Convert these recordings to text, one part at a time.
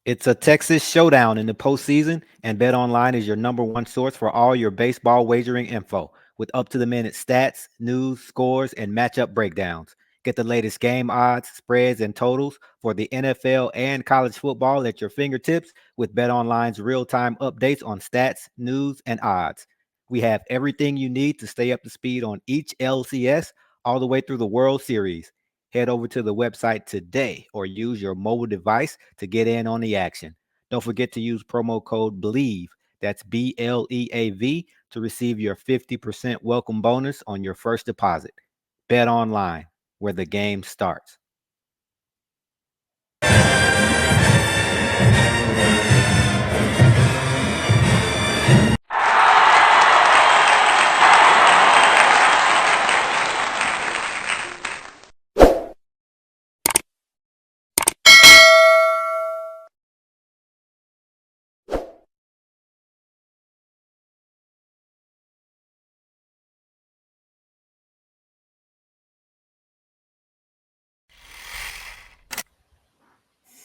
It's a Texas showdown in the postseason, and BetOnline is your number one source for all your baseball wagering info with up to the minute stats, news, scores, and matchup breakdowns. Get the latest game odds, spreads, and totals for the NFL and college football at your fingertips with BetOnline's real time updates on stats, news, and odds. We have everything you need to stay up to speed on each LCS all the way through the World Series. Head over to the website today or use your mobile device to get in on the action. Don't forget to use promo code BLEAV, that's BLEAV, to receive your 50% welcome bonus on your first deposit. Bet online, where the game starts.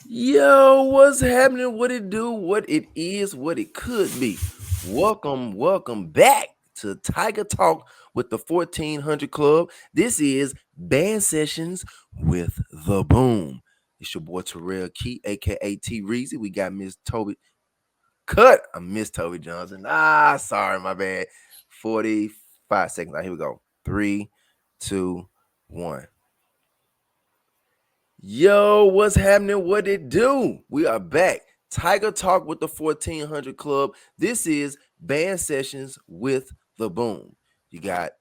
Yo, what's happening? What it do? What it is? What it could be? Welcome back to Tiger Talk with the 1400 Club. This is Band Sessions with the Boom. It's your boy Terrell Key, aka T Reezy. We got Miss Toby Cut. I miss Toby Johnson. Sorry, my bad. 45 seconds. All right, here we go. 3, 2, 1. Yo, what's happening? What it do? We are back. Tiger Talk with the 1400 Club. This is Band Sessions with the Boom. You got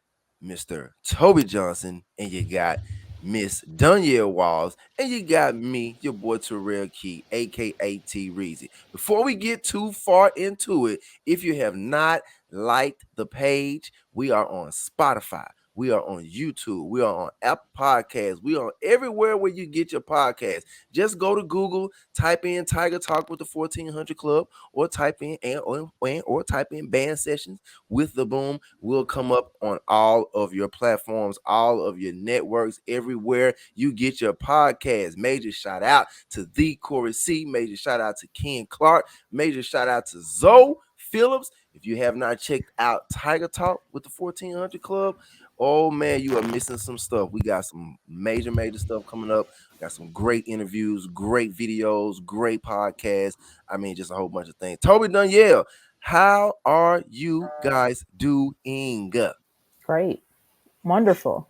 Mr. Toby Johnson, and you got Miss Danielle Walls, and you got me, your boy Terrell Key, aka T Reezy. Before we get too far into it, if you have not liked the page, we are on Spotify. We are on YouTube. We are on Apple Podcasts. We are everywhere where you get your podcast. Just go to Google, type in Tiger Talk with the 1400 Club, or type in or type in Band Sessions with the Boom. We'll come up on all of your platforms, all of your networks, everywhere you get your podcast. Major shout out to the Corey C. Major shout out to Ken Clark. Major shout out to Zoe Phillips. If you have not checked out Tiger Talk with the 1400 Club, oh man, you are missing some stuff. We got some major stuff coming up. We got some great interviews, great videos, great podcasts. I mean, just a whole bunch of things. Toby Danielle, how are you guys doing? Great. Wonderful.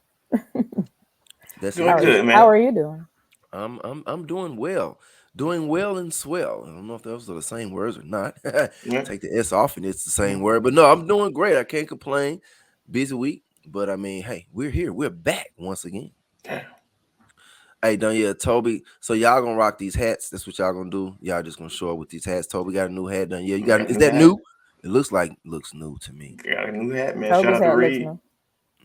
That's Doing it. good, How man. are you doing? I'm doing well. Doing well and swell. I don't know if those are the same words or not. Yeah. Take the S off and it's the same word. But no, I'm doing great. I can't complain. Busy week. But I mean, hey, we're here. We're back once again. Damn. Hey, Danielle, Toby. So y'all gonna rock these hats. That's what y'all gonna do. Y'all just gonna show up with these hats. Toby got a new hat, Danielle. You We got got a is new that hat. new? It looks new to me. Got a new hat, man. Shout Toby's out to hat looks Reed. new.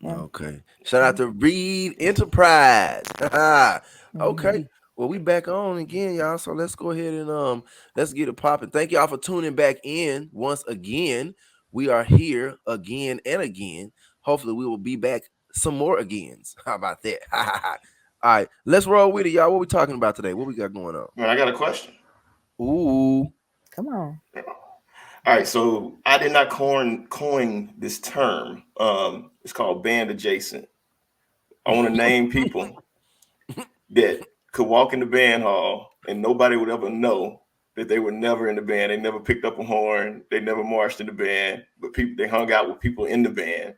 Yeah. Okay. Shout out to Reed Enterprise. Okay. Mhm. Well, we back on again, y'all. So let's go ahead and let's get it popping. Thank y'all for tuning back in once again. We are here again and again. Hopefully, we will be back some more agains. How about that? All right, let's roll with it, y'all. What we talking about today? What we got going on? Man, I got a question. Ooh. Come on. All right, so I did not coin this term. It's called band adjacent. I want to name people that could walk in the band hall and nobody would ever know that they were never in the band. They never picked up a horn. They never marched in the band, but people they hung out with people in the band.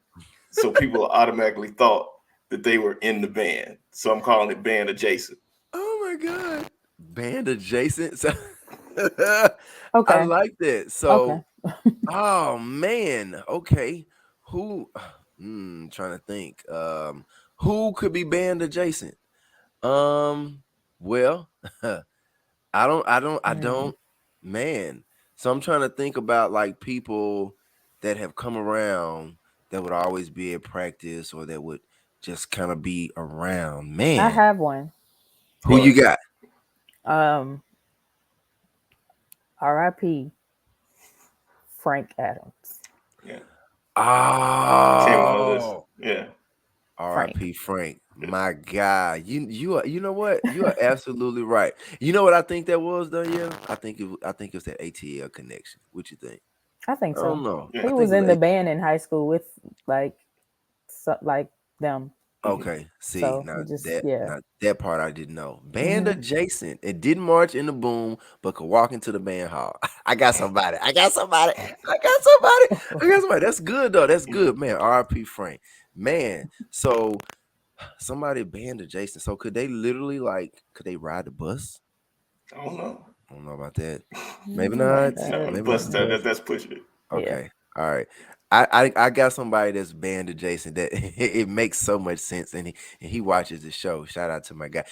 So people automatically thought that they were in the band. So I'm calling it band adjacent. Oh my God. Band adjacent. So I Okay. like that. Okay. So, oh man. Okay. Who trying to think. Who could be band adjacent? Well, Hmm. man. So I'm trying to think about like people that have come around that would always be at practice or that would just kind of be around. I Man, have one. who Go you ahead. got? Um, R.I.P. Frank Adams. Yeah. Came on the list. Oh, Yeah. Frank. R.I.P. Frank. My God, you know what? You are absolutely right. You know what I think that was though, yeah? I think it was that ATL connection. What you think? I think I so. don't know. Yeah. I He think was it in was the band in high school with like like them. okay. See, So he just now that part I didn't know. Band Mhm. adjacent. It didn't march in the boom, but could walk into the band hall. I got somebody. I got somebody. I got somebody. I got somebody. That's good though. That's good, man. R.I.P. Frank. Man. So somebody band adjacent. So could they literally could they ride the bus? I don't know. I don't know about that. Maybe Mm, about not. No, that. the Maybe bus not. that's pushing it. Yeah. Okay. All right. I got somebody that's band adjacent that it makes so much sense and he watches the show. Shout out to my guy.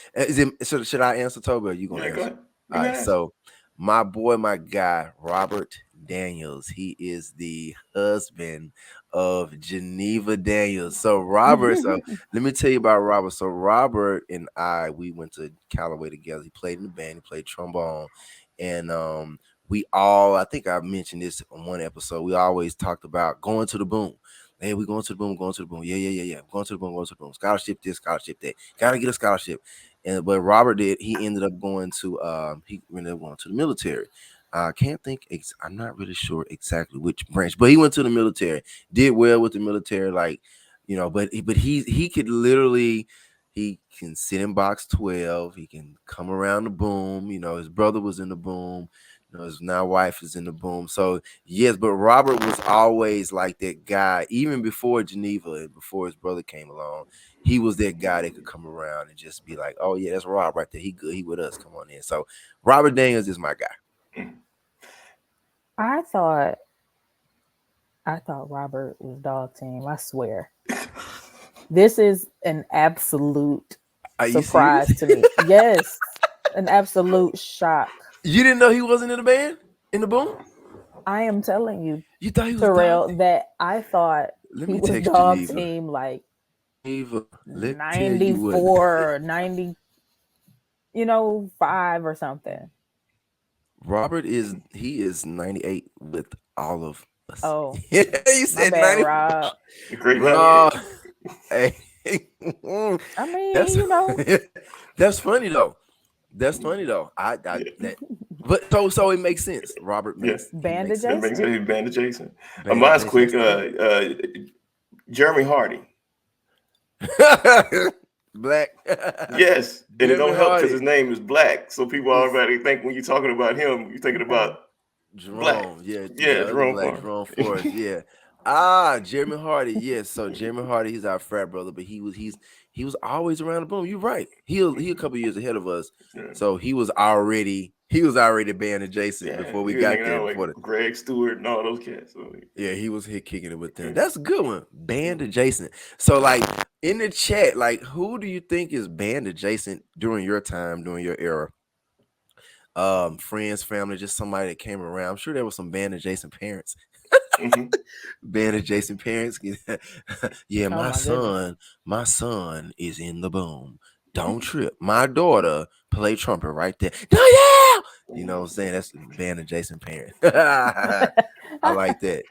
Should I answer Toby or you gonna Yeah, go answer? ahead. You All can right. answer. So my boy, my guy, Robert Daniels. He is the husband of Geneva Daniels. So Robert, so let me tell you about Robert. So Robert and we went to Callaway together. He played in the band, he played trombone, and we all, I think I mentioned this on one episode. We always talked about going to the boom. Hey, we going to the boom, going to the boom. Yeah. Going to the boom, going to the boom. Scholarship this, scholarship that. Gotta get a scholarship. And but Robert did, he ended up going to the military. I can't think I'm not really sure exactly which branch, but he went to the military, did well with the military, but he could literally he can sit in box 12, he can come around the boom, his brother was in the boom. His now wife is in the boom. So yes, but Robert was always like that guy, even before Geneva and before his brother came along. He was that guy that could come around and just be like, "Oh yeah, that's Rob right there. He good. He with us. Come on in." So Robert Daniels is my guy. I thought Robert was dog team. I swear. This is an absolute Are you serious? surprise to me. Yes. An absolute shock. You didn't know he wasn't in the band in the boom? I am telling you, You thought he was dog? Terrell, that I thought Let he me was text dog Geneva. team like Geneva, let me tell you what. 94 or 90, 5 or something. Robert is 98 with all of us. Oh, You my said bad, 90. Rob. The great Bro, 98. hey, I that's mean, that's funny though. That's funny though. Yeah. But so it makes sense. Robert Yeah. he band makes That sense. makes adjacent. it band adjacent. Band Mine's adjacent. quick. Jeremy Hardy. Black. Yes, and it Jeremy don't help because Hardy. his name is Black, so people He's automatically think when you're talking about him, you're thinking Okay. about Black. Jerome. Yeah, Yeah, the other Jerome Black, Farmer. Jerome Forrest. Yeah. Jeremy Hardy. Yes. So Jeremy Hardy, he's our frat brother, but he was always around the boom. You're right. He a couple years ahead of us. Yeah. So he was already band adjacent Yeah, before we he was got hanging there. out with Greg Stewart and all those cats. So, Yeah, he was hit kicking it with them. That's a good one. Band adjacent. So in the chat, who do you think is band adjacent during your time, during your era? Friends, family, just somebody that came around. I'm sure there was some band adjacent parents. mhm. Band adjacent parents. Yeah, Oh my goodness. my son is in the boom. Don't trip. My daughter play trumpet right there. Oh yeah. You know what I'm saying? That's band adjacent parent. I like that.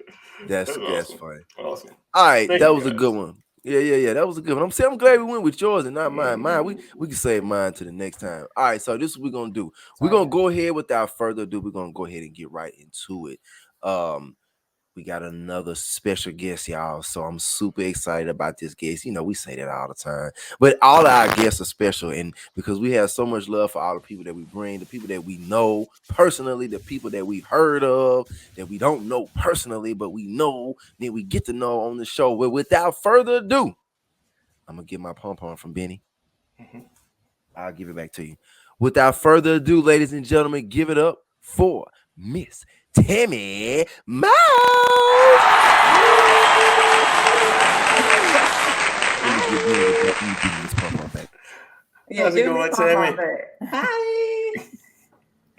That's That's awesome. funny. Awesome. All right, Thank that you was a good guys. one. Yeah. That was a good one. I'm glad we went with yours and not mine. We can save mine to the next time. All right, so this is what we're gonna do. We're Sorry, gonna guys. go ahead without further ado. We're gonna go ahead and get right into it. We got another special guest, y'all. So I'm super excited about this guest. We say that all the time, but all of our guests are special, and because we have so much love for all the people that we bring, the people that we know personally, the people that we've heard of, that we don't know personally, but we know, then we get to know on the show. But without further ado, I'm gonna get my pom-pom from Benny. Mhm. I'll give it back to you. Without further ado, ladies and gentlemen, give it up for Miss Tammy Myles. How's it going, Tammy? Hi.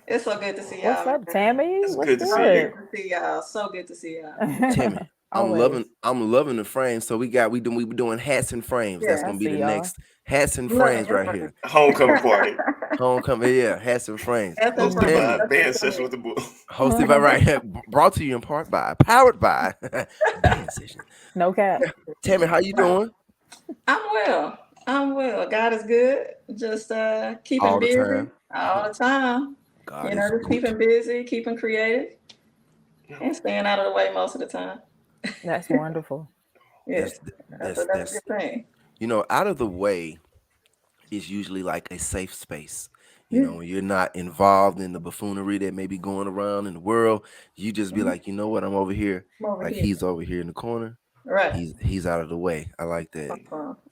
It's so good to see y'all. What's up, Tammy? It's What's good to see So you. good to see y'all. So good to see y'all. Tammy, Always. I'm loving the frames. So we doing hats and frames. That's Yeah, gonna be I the see y'all. next hats and Look, frames it's right like- here. Homecoming party. Homecoming, yeah, hats and frames. Hats and Hosted frames. Tammy, by Band Session with the Bull. hosted by right here, brought to you in part by, powered by Band Session. No cap. Tammy, how you doing? I'm well. I'm well. God is good. Just keeping All the busy time. all the time. God is Just good. keeping busy, keeping creative, and staying out of the way most of the time. That's wonderful. Yes, That's that's a that's good thing. out of the way is usually like a safe space. Yeah. When you're not involved in the buffoonery that may be going around in the world, you just be Mhm. like, you know what, I'm over here. I'm over Like here. he's over here in the corner. Right. He's out of the way. I like that.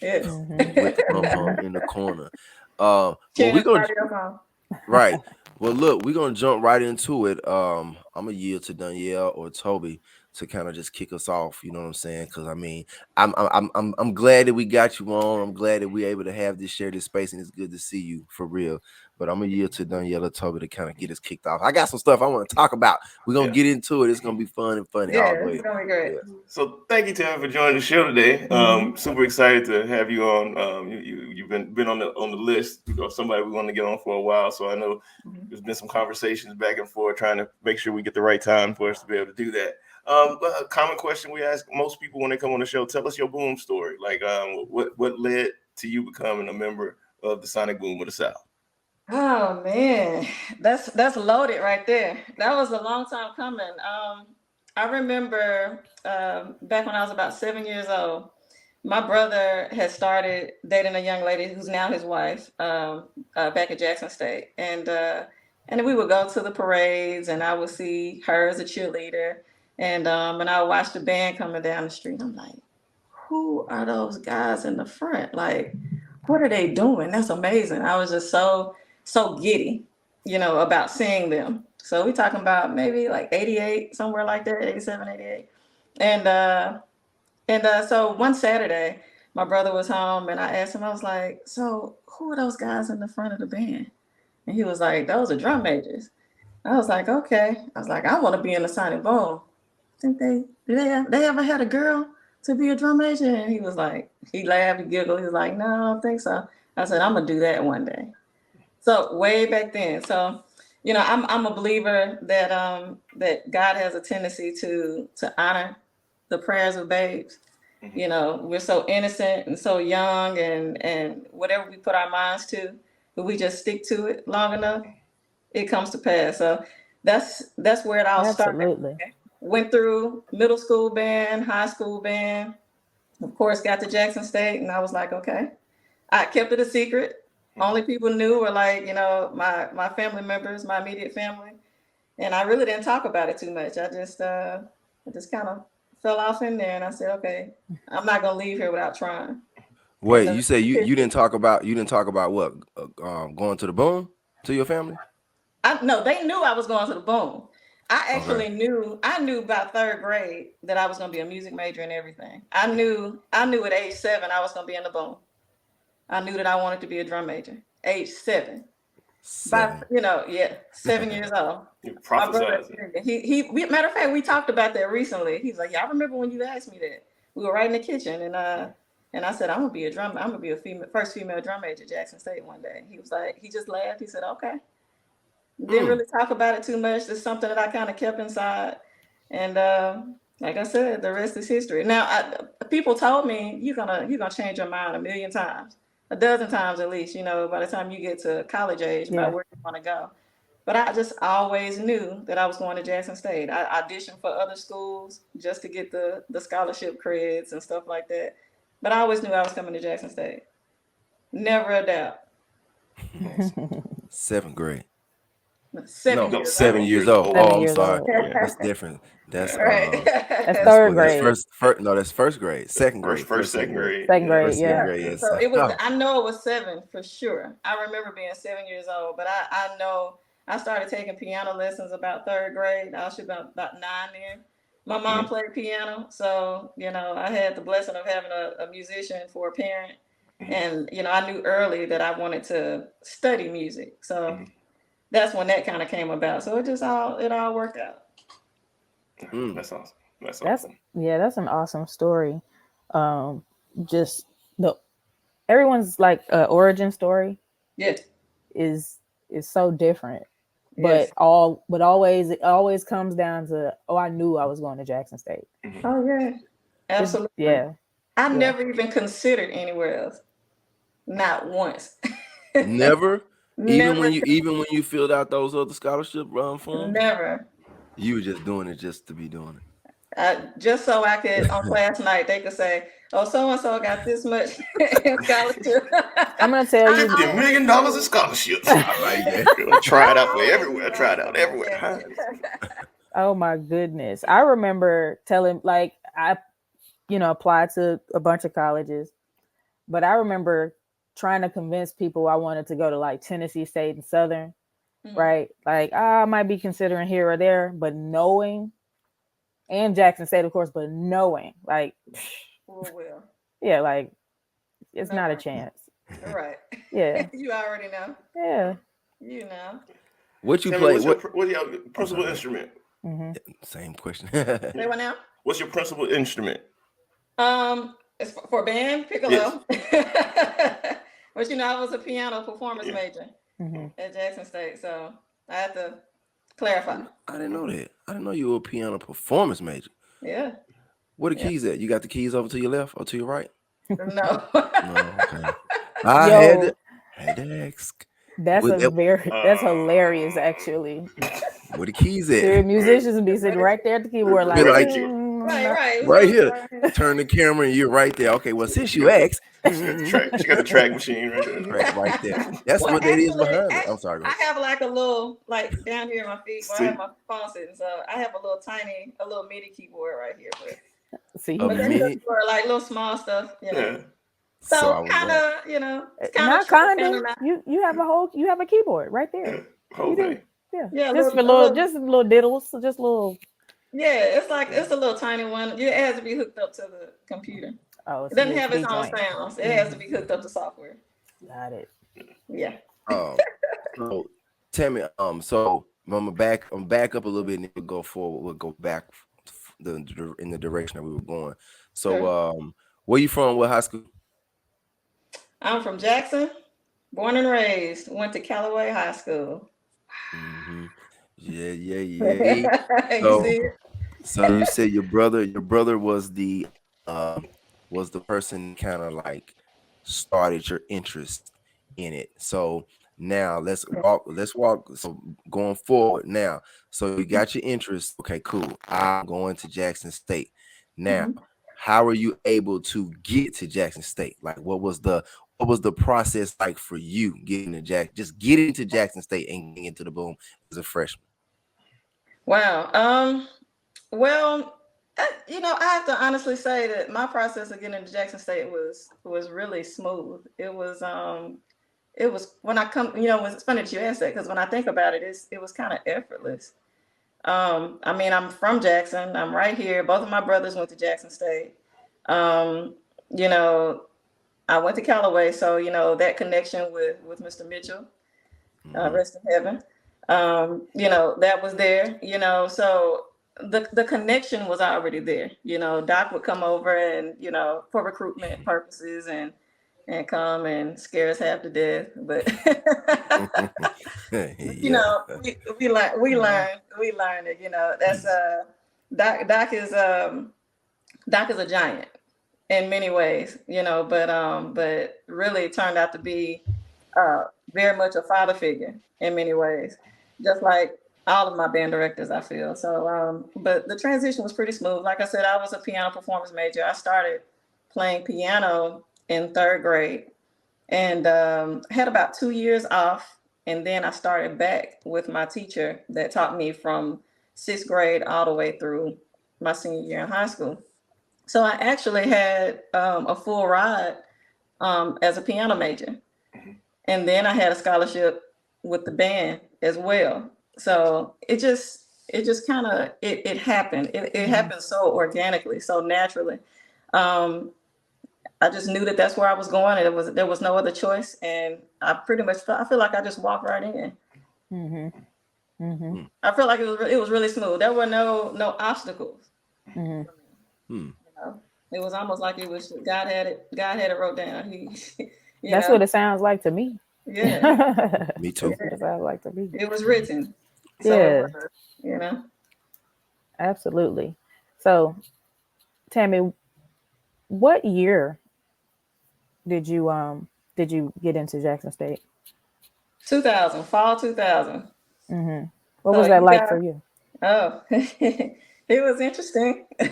Yes. Hmm. He's with the in the corner. Well, Cheering we're gonna everybody else on. right. Well, look, we're gonna jump right into it. I'm gonna yield to Danielle or Toby to kind of just kick us off. You know what I'm saying? Because I mean, I'm glad that we got you on. I'm glad that we're able to have this share this space, and it's good to see you for real. But I'm gonna yield to Danielle or Toby to kind of get us kicked off. I got some stuff I want to talk about. We're gonna get into it. It's gonna be fun and funny all the Yeah, way. it's gonna be great. Yeah. So thank you, Tammy, for joining the show today. Super excited to have you on. You've been on the list. Somebody we want to get on for a while. So I know Mhm. there's been some conversations back and forth trying to make sure we get the right time for us to be able to do that. A common question we ask most people when they come on the show: tell us your boom story. Like, what led to you becoming a member of the Sonic Boom of the South? Oh man, that's loaded right there. That was a long time coming. I remember back when I was about 7 years old, my brother had started dating a young lady who's now his wife back at Jackson State, and we would go to the parades, and I would see her as a cheerleader, and I would watch the band coming down the street. I'm like, who are those guys in the front? Like, what are they doing? That's amazing. I was just so giddy, about seeing them. So we talking about maybe like 88, somewhere like that, 87, 88. And so one Saturday, my brother was home and I asked him, I was like, so who are those guys in the front of the band? And he was like, those are drum majors. I was like, okay. I was like, I want to be in the Sonic Boom. Think they ever had a girl to be a drum major? And he was like, he laughed, he giggled. He was like, no, I don't think so. I said, I'm gonna do that one day. So way back then. So, I'm a believer that God has a tendency to honor the prayers of babes. We're so innocent and so young, and whatever we put our minds to, if we just stick to it long enough, it comes to pass. So that's where it all started. Absolutely. Went through middle school band, high school band, of course, got to Jackson State, and I was like, okay. I kept it a secret. Only people knew were like, my family members, my immediate family, and I really didn't talk about it too much. I just kind of fell off in there, and I said, okay, I'm not gonna leave here without trying. And Wait, you say you didn't talk about what going to the boom to your family? no, they knew I was going to the Boom. I Okay. actually knew about third grade that I was going to be a music major and everything. I knew at age 7 I was going to be in the Boom. I knew that I wanted to be a drum major. Age 7. By 7. 7 years old. You My brother, prophesizing. matter of fact, we talked about that recently. He's like, yeah, I remember when you asked me that. We were right in the kitchen, and I said, I'm gonna be a first female drum major at Jackson State one day. He was like, he just laughed. He said, okay. Didn't really talk about it too much. It's something that I kind of kept inside, and like I said, the rest is history. Now, people told me you're gonna change your mind a million times, a dozen times at least. By the time you get to college age, about Yeah. where you want to go. But I just always knew that I was going to Jackson State. I auditioned for other schools just to get the scholarship creds and stuff like that. But I always knew I was coming to Jackson State. Never a doubt. Nice. 7th grade. Seven No, No, years 7 7 old. years years old. Seven Oh, I'm old. years sorry. old. Yeah. That's different. That's Right. That's that's third what that's grade. first no, that's first grade. Second grade. First, Second second grade. grade. Second Yeah. grade, First, second yeah. grade, yes. So it was. Oh, I know it was 7 for sure. I remember being 7 years old, but I know I started taking piano lessons about third grade. I was about 9 then. My mom Mhm. played piano, so I had the blessing of having a musician for a parent, Mhm. and I knew early that I wanted to study music. So Mhm. that's when that kind of came about. So it all worked out. mm. That's awesome. That's That's awesome. yeah, that's an awesome story. Um, just the everyone's like origin story Yes, is so different, yes. but always it always comes down to, oh, I knew I was going to Jackson State. Mhm. Oh yeah, It's absolutely. yeah, I yeah. never even considered anywhere else. Not once. Never. Even Never. when you filled out those other scholarship forms, Never. you were just doing it just to be doing it. Just so I could on class night they could say, "Oh, so and so got this much in scholarship." I'm gonna tell you. $50 million in scholarships. I like that. Try it out for everywhere. Try it out everywhere. Oh my goodness. I remember telling, like, I, applied to a bunch of colleges, but I remember trying to convince people I wanted to go to like Tennessee State and Southern, right? Like, I might be considering here or there, but knowing, and Jackson State, of course, but knowing, like, Well. yeah, like, it's not a chance. Right. Yeah. You already know. Yeah. You know. What you Tammy, play? what's your principal instrument? Same question. Say what now? What's your principal instrument? It's for band, piccolo. Yes. But I was a piano performance major at Jackson State, so I had to clarify. I didn't know that. I didn't know you were a piano performance major. Yeah. Where the keys at? You got the keys over to your left or to your right? No. No. Okay. I had to ask. That's that's hilarious, actually. Where the keys at? Your musicians be sitting right there at the keyboard, like, right here. Turn the camera and you're right there. Okay, well, since you asked, she got the track machine right there. Right there. That's what that is behind it. I'm sorry. I have like a little, like down here at my feet where I have my phone sitting. So I have a little MIDI keyboard right here. But that's just for like little small stuff, Yeah. So kind of, it's not kind of. You have a keyboard right there. Okay. Yeah. Just little diddles, just little. Yeah, it's a little tiny one. It has to be hooked up to the computer. Oh, it doesn't have its own sounds. It has to be hooked up to software. Got it. Yeah. So Tammy, so I'm back up a little bit and we'll go forward. We'll go back in the direction that we were going. So where you from? What high school? I'm from Jackson, born and raised. Went to Callaway High School. Yeah. So you said your brother was the person kind of like started your interest in it. So now let's walk. So going forward now. So you got your interest. Okay, cool. I'm going to Jackson State. Now, how are you able to get to Jackson State? Like, what was the process like for you getting to getting to Jackson State and getting into the Boom as a freshman? Wow. Well, I have to honestly say that my process of getting into Jackson State was really smooth. It was when I come, it's funny that you asked that because when I think about it, it was kind of effortless. I mean, I'm from Jackson. I'm right here. Both of my brothers went to Jackson State. I went to Callaway, so that connection with Mr. Mitchell, rest in heaven. That was there. So the connection was already there. Doc would come over and for recruitment purposes and come and scare us half to death. But we learned it. That's Doc is a giant in many ways, but really turned out to be very much a father figure in many ways, just like all of my band directors, I feel. So, but the transition was pretty smooth. Like I said, I was a piano performance major. I started playing piano in 3rd grade and had about 2 years off. And then I started back with my teacher that taught me from 6th grade all the way through my senior year in high school. So I actually had a full ride as a piano major. And then I had a scholarship with the band as well. So it just kind of, it happened. It happened so organically, so naturally. I just knew that that's where I was going, and there was no other choice. And I feel like I just walked right in. I feel like it was really smooth. There were no obstacles. It was almost like it was God had it wrote down. That's what it sounds like to me. Yeah. Me too. That's what it sounds like to me. It was written. So yeah. Absolutely. So, Tammy, what year did you did you get into Jackson State? 2000, fall 2000. Mm-hmm. What So was that you like guys, for you? oh, it was interesting to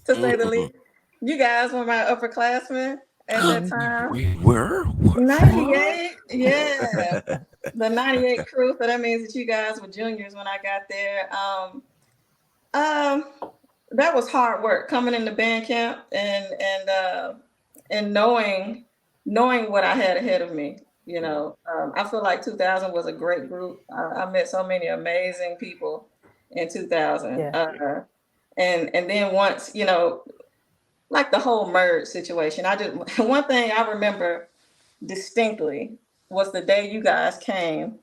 say the least. You guys were my upperclassmen at that time. We were what? 98, yeah. The 98 crew. So that means that you guys were juniors when I got there. Um, that was hard work coming into band camp and knowing what I had ahead of me. I feel like 2000 was a great group. I met so many amazing people in 2000. Yeah. And then once, like the whole merge situation, I just one thing I remember distinctly was the day you guys came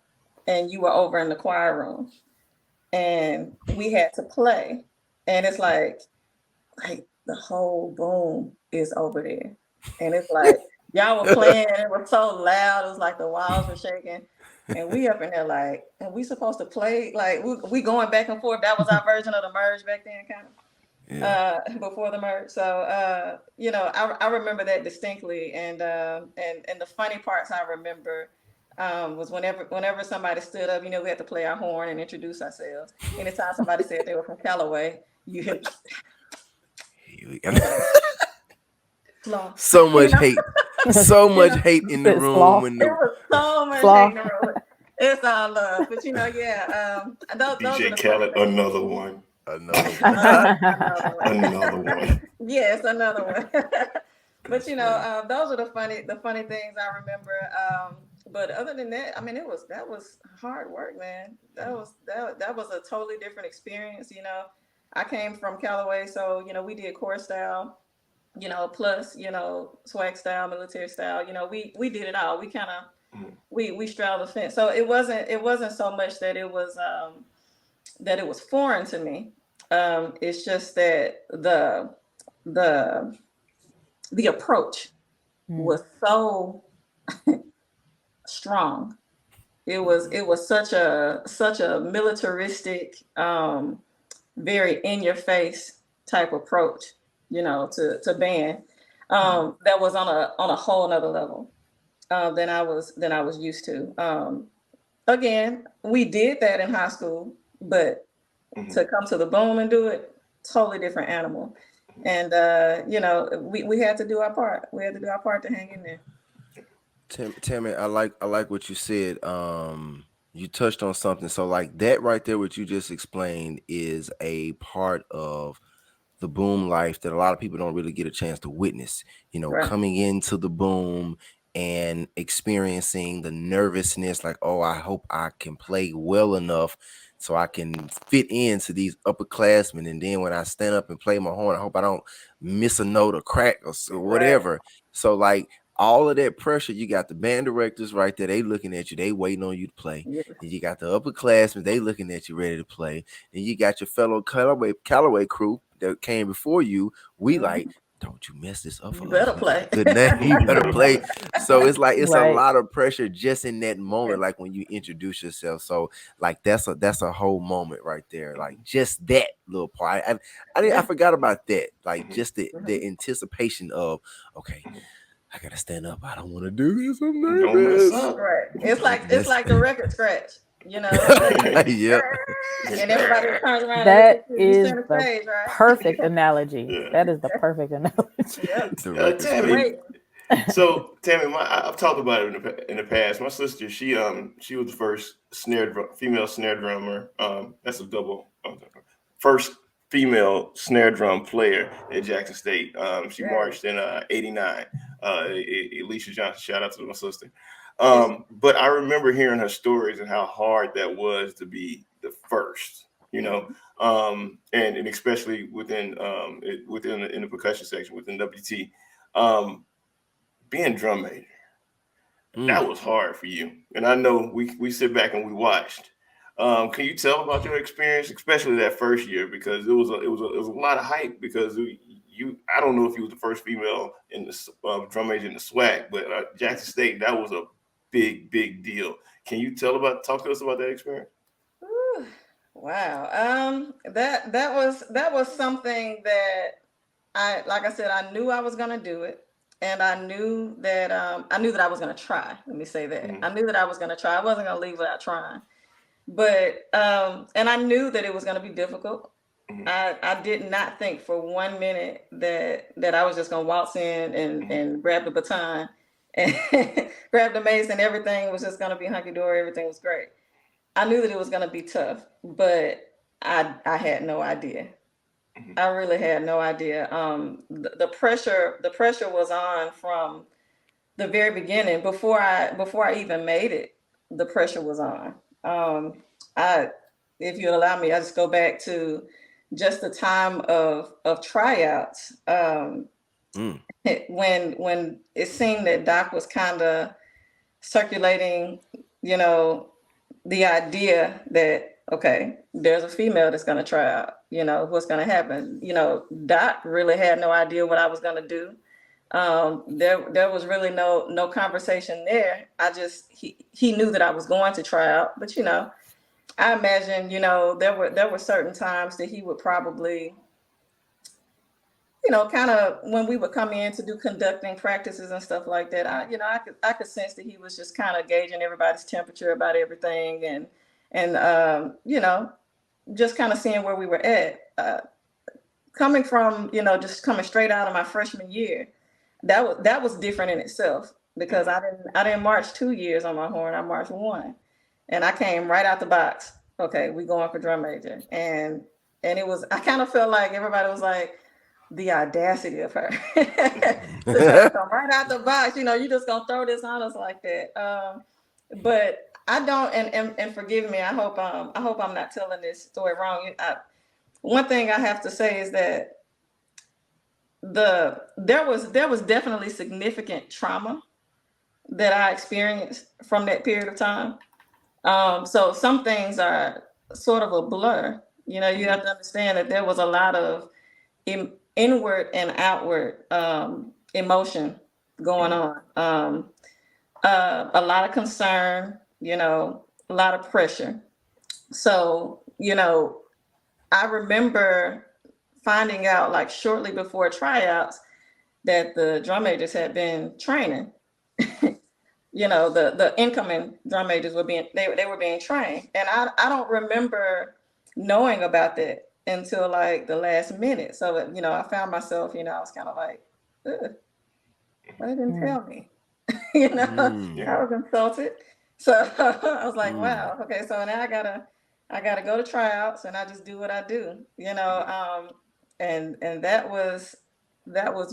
and you were over in the choir room and we had to play. And it's like the whole boom is over there. And it's like y'all were playing, it was so loud, it was like the walls were shaking. And we up in there like, and we supposed to play? Like we going back and forth. That was our version of the merge back then, kind of. Yeah. Before the merge. So I remember that distinctly. And the funny parts I remember was whenever somebody stood up, we had to play our horn and introduce ourselves. Anytime somebody said they were from Callaway, you hit so much hate. So much hate in the room. And there was so much hate in the room. It's all love. But those DJ are the Khaled, another one. Another one. Yes, another one. But those are the funny things I remember. But other than that, I mean, that was hard work, man. That was a totally different experience. I came from Callaway, so we did core style, plus swag style, military style. We did it all. We kind of we straddled the fence. So it wasn't so much that it was foreign to me. It's just that the approach was so strong. It was such a militaristic, very in your face type approach, to band, that was on a whole nother level than I was used to. Again, we did that in high school, but to come to the boom and do it, totally different animal. And we had to do our part. We had to do our part to hang in there. Tammy, I like what you said. You touched on something. So like that right there, what you just explained is a part of the boom life that a lot of people don't really get a chance to witness. Right. Coming into the boom and experiencing the nervousness, like, oh, I hope I can play well enough so I can fit into these upperclassmen. And then when I stand up and play my horn, I hope I don't miss a note or crack or whatever. Right. So like all of that pressure, you got the band directors right there, they looking at you, they waiting on you to play. Yeah. And you got the upperclassmen, they looking at you ready to play. And you got your fellow Callaway crew that came before you. We like, don't you mess this up for you better play. Good name. You better play. So it's like it's right. A lot of pressure just in that moment, like when you introduce yourself. So like that's a whole moment right there. Like just that little part. I forgot about that. Like just the anticipation of, okay, I gotta stand up. I don't want to do this. I'm nervous. Right. It's like the record scratch. Yeah. And everybody turns around. That is the stage, right? Perfect analogy. Yeah. That is the perfect analogy. Yeah. Tammy. So Tammy, I've talked about it in the past. My sister, she was the first female snare drummer. That's a double. First female snare drum player at Jackson State. She marched in '89. Alicia Johnson. Shout out to my sister. But I remember hearing her stories and how hard that was to be the first, and especially within in the percussion section within WT, being drum major. That was hard for you. And I know we sit back and we watched. Can you tell about your experience, especially that first year, because it was a lot of hype because I don't know if you was the first female in the drum major in the SWAC, but Jackson State, that was a big deal. Can you talk to us about that experience? Ooh, wow. That was something that I knew I was gonna do it. and I knew that I was going to try. Let me say that. Mhm. I knew that I was going to try. I wasn't going to leave without trying. But and I knew that it was going to be difficult. Mhm. I did not think for 1 minute that I was just going to waltz in and grab the baton and grab the mace and everything was just going to be hunky dory. Everything was great. I knew that it was going to be tough, but I had no idea. Mhm. I really had no idea. The pressure was on from the very beginning. Before I even made it, the pressure was on. I, if you allow me, I just go back to just the time of tryouts. Mm. When it seemed that Doc was kind of circulating, you know, the idea that okay, there's a female that's going to try out. You know what's going to happen. You know, Doc really had no idea what I was going to do. There was really no conversation there. He knew that I was going to try out, but I imagine there were certain times that he would probably kind of when we would come in to do conducting practices and stuff like that, I could sense that he was just kind of gauging everybody's temperature about everything and just kind of seeing where we were at. Coming from just coming straight out of my freshman year, that was different in itself because I didn't march 2 years on my horn. I marched one, and I came right out the box. Okay, we going for drum major, and it was I kind of felt like everybody was like the audacity of her to just come right out the box. You just gonna throw this on us like that. But I don't, and forgive me. I hope I'm not telling this story wrong. One thing I have to say is that there was definitely significant trauma that I experienced from that period of time. So some things are sort of a blur. You have to understand that there was a lot of inward and outward emotion going on. A lot of concern, a lot of pressure. So, I remember finding out like shortly before tryouts that the drum majors had been training. The incoming drum majors they were being trained, and I don't remember knowing about that until like the last minute. So I found myself, I was kind of like, ugh, why they didn't tell me? I was insulted. So I was like, wow, okay, so now I gotta go to tryouts, and I just do what I do, and that was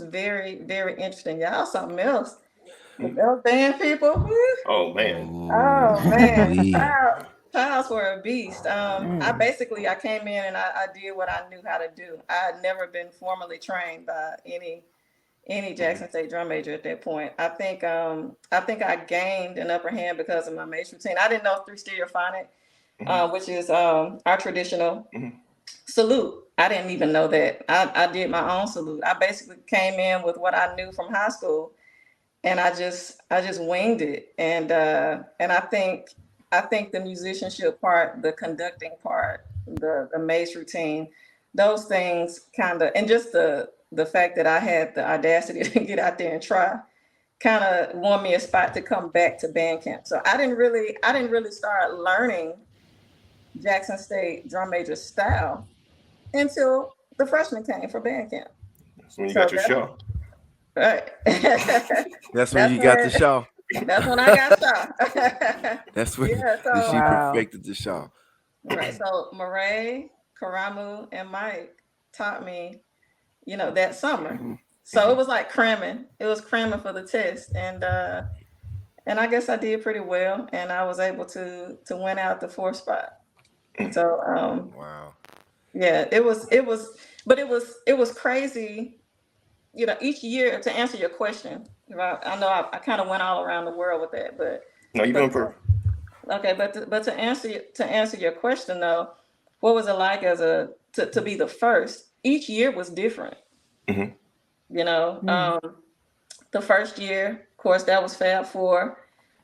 very, very interesting. Y'all something else. With those band people. Woo. Oh man. Oh man, Ooh-wee. Childs were a beast. I came in and I did what I knew how to do. I had never been formally trained by any Jackson State drum major at that point. I gained an upper hand because of my mace routine. I didn't know three stereophonic, which is our traditional salute. I didn't even know that. I did my own salute. I basically came in with what I knew from high school, and I just winged it. And I think the musicianship part, the conducting part, the mace routine, those things kind of, and just the fact that I had the audacity to get out there and try, kind of won me a spot to come back to band camp. So I didn't really start learning Jackson State drum major style until the freshman came for band camp. That's when you So got your show. right. That's when you got the show. That's when I got shot. That's when Yeah, so she Wow. perfected the show. right. So Murray, Karamu, and Mike taught me, that summer. So it was like cramming. It was cramming for the test, and I guess I did pretty well, and I was able to win out the fourth spot. So Wow. yeah, but it was crazy. Each year, to answer your question, right? I know I kind of went all around the world with that, No, you're doing but perfect. okay, but to answer your question though, what was it like to be the first? Each year was different. Mhm. You know, the first year, of course, that was Fab Four.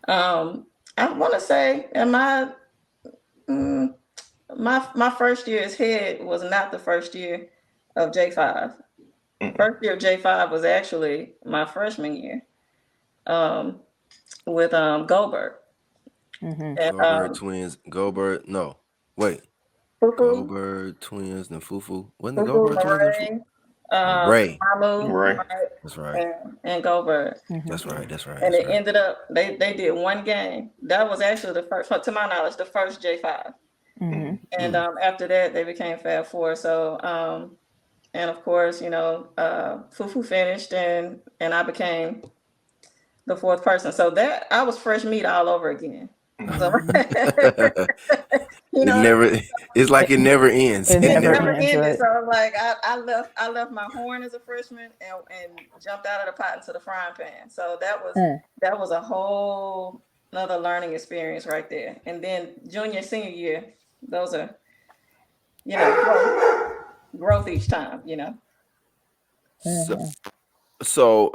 I want to say, my first year as head was not the first year of J5. First year of J5 was actually my freshman year, with Goldberg Mm-hmm. and Goldberg twins. Goldberg. No, wait. Fufu, Goldberg twins and Fufu. Wasn't the Fufu, Goldberg twins and Murray, Ray? Mamu, Right. right, That's right. and Goldberg. Mm-hmm. That's right. That's right. And That's it right. ended up they did one game. That was actually the first, to my knowledge, the first J5. Mm-hmm. And after that, they became Fab Four. So, and of course, Fufu finished, and I became the fourth person. So that I was fresh meat all over again. So, you It know, never. It's like it never ends. It It it never never. never ends, ended. right? So I'm like, I left my horn as a freshman and jumped out of the pot into the frying pan. So that was a whole another learning experience right there. And then junior, senior year, those are, growth each time, So, Mm-hmm. so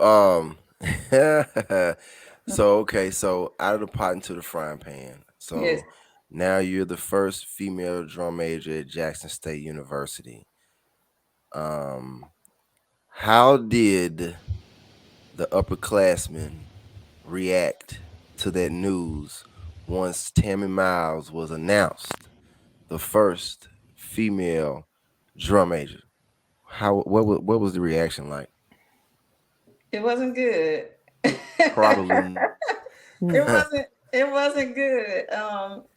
so okay, so out of the pot into the frying pan. Yes. So now you're the first female drum major at Jackson State University. Um, how did the upperclassmen react to that news once Tammy Myles was announced the first female drum major? What was the reaction like? It wasn't good. Probably. It wasn't. It wasn't good.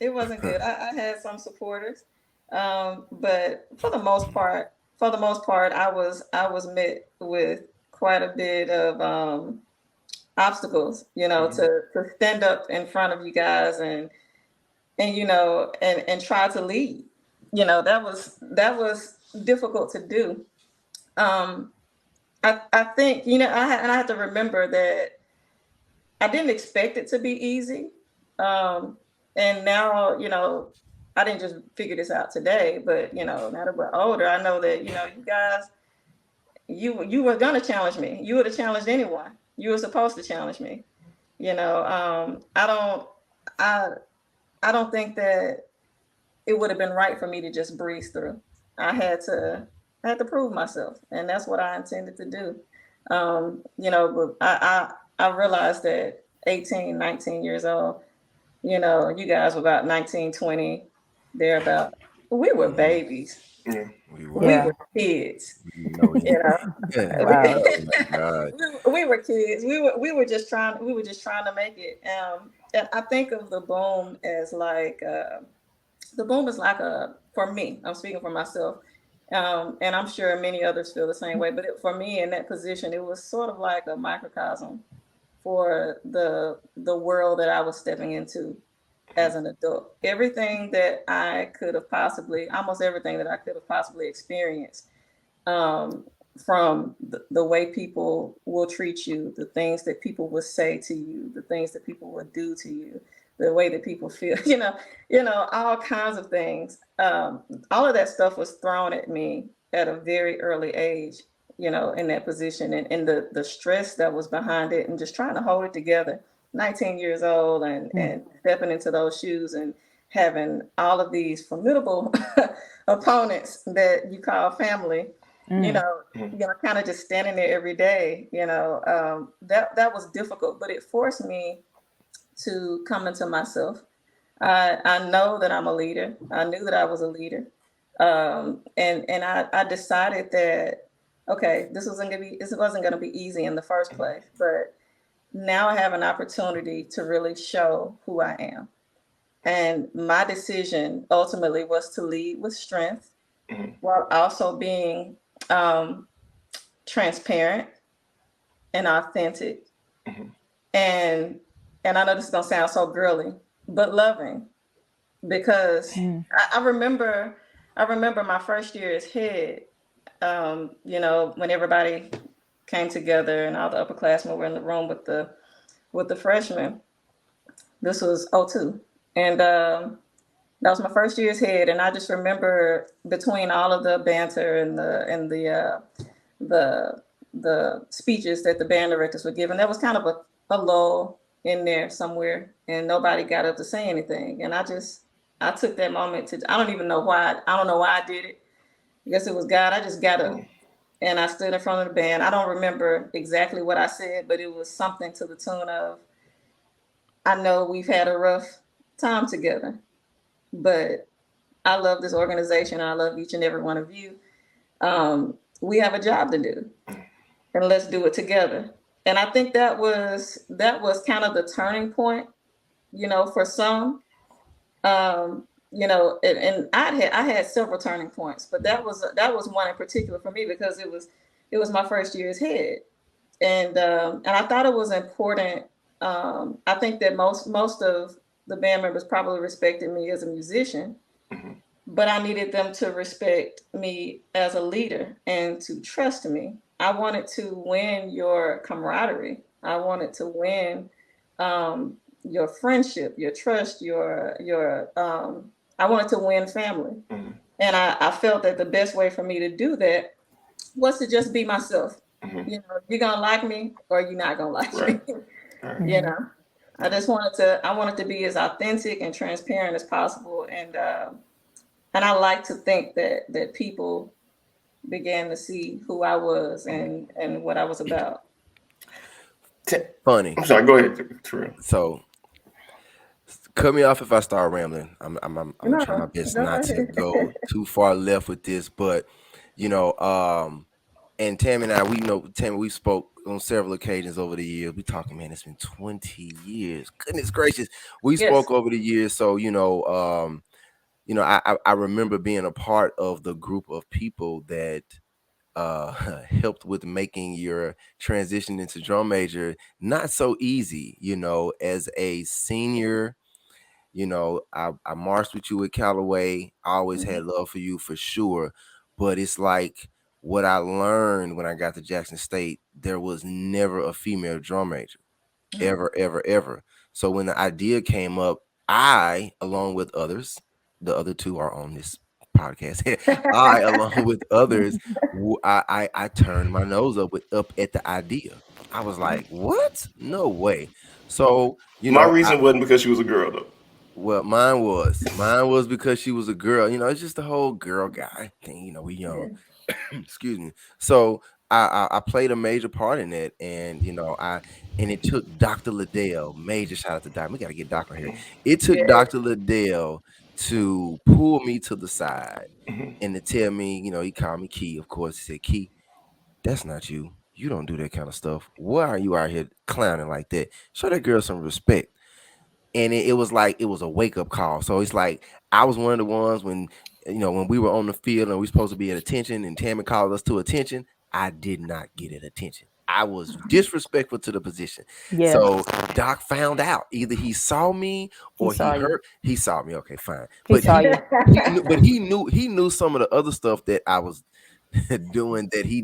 It wasn't good. I had some supporters, but for the most part, I was met with quite a bit of obstacles. To stand up in front of you guys and try to lead. That was difficult to do. Um, I think and I have to remember that I didn't expect it to be easy. Um, and now, I didn't just figure this out today, but now that we're older, I know that, you guys, you were gonna challenge me. You would have challenged anyone. You were supposed to challenge me. I don't I I don't think that it would have been right for me to just breeze through. I had to I had to prove myself, and that's what I intended to do. But I realized that 18, 19 years old, you guys were about 19, 20, they're about, we were babies. Yeah. We We were. Yeah. were kids, We know it. you know. Yeah. Wow. Oh my God. we were kids. We were just trying to make it. And I think of the boom as like the boom is like for me, I'm speaking for myself, and I'm sure many others feel the same way. But for me, in that position, it was sort of like a microcosm for the world that I was stepping into as an adult. Everything that I could have possibly, almost everything that I could have possibly experienced, um, from the way people will treat you, the things that people will say to you, the things that people will do to you, the way that people feel, all kinds of things. All of that stuff was thrown at me at a very early age, in that position, and the stress that was behind it, and just trying to hold it together. 19 years old, and stepping into those shoes and having all of these formidable opponents that you call family, kind of just standing there every day, that was difficult, but it forced me to come into myself. I know that I'm a leader. I knew that I was a leader. And I decided that, okay, this wasn't gonna be easy in the first place, but now I have an opportunity to really show who I am. And my decision ultimately was to lead with strength while also being um, transparent and authentic, and I know this is gonna sound so girly, but loving, because I remember my first year as head, when everybody came together and all the upperclassmen were in the room with the freshmen. This was '02, and that was my first year as head, and I just remember, between all of the banter and the speeches that the band directors were giving, there was kind of a lull in there somewhere, and nobody got up to say anything. And I took that moment to, I don't even know why, I don't know why I did it. I guess it was God. I just got up and I stood in front of the band. I don't remember exactly what I said, but it was something to the tune of, I know we've had a rough time together, but I love this organization and I love each and every one of you. We have a job to do, and let's do it together. And I think that was kind of the turning point, for some. And I had several turning points, but that was one in particular for me because it was my first year as head, and I thought it was important. I think that most of the band members probably respected me as a musician, Mhm. but I needed them to respect me as a leader and to trust me. I wanted to win your camaraderie. I wanted to win your friendship, your trust, your I wanted to win family. Mhm. And I felt that the best way for me to do that was to just be myself. Mhm. You're gonna like me or you're not gonna like Right. me. Right. you know. I wanted to be as authentic and transparent as possible, and I like to think that people began to see who I was and what I was about. Funny. I'm sorry. Go ahead, Terrell. So cut me off if I start rambling. I'm gonna No, try my best go not to ahead. go too far left with this, but you know, and Tammy and I, Tammy, we spoke on several occasions over the years. We talking, man, it's been 20 years. Goodness gracious, we Yes. spoke over the years. So I remember being a part of the group of people that uh helped with making your transition into drum major not so easy. As a senior, I marched with you at Callaway. I always Mhm. had love for you for sure. But it's like what I learned when I got to Jackson State, there was never a female drum major. Ever, ever, ever. So when the idea came up, I, along with others, the other two are on this podcast. I, along with others, I turned my nose up at the idea. I was like, "What? No way!" So My reason wasn't because she was a girl, though. well, mine was because she was a girl. It's just the whole girl guy thing. We young. Yeah. Excuse me. So I played a major part in it, and it took Dr. Liddell. Major shout out to Doc. We got to get Doc on here. It took Yeah. Dr. Liddell to pull me to the side Mhm. and to tell me, he called me Key. Of course, he said, "Key, that's not you. You don't do that kind of stuff. Why are you out here clowning like that? Show that girl some respect." And it was like it was a wake up call. So it's like I was one of the ones when we were on the field and we supposed to be at attention and Tammy called us to attention. I did not get at attention. I was disrespectful to the position. Yeah, So Doc found out. Either he saw me he or he saw you. heard. He saw me. Okay, fine. He But saw he you. he knew, but he knew some of the other stuff that I was doing that he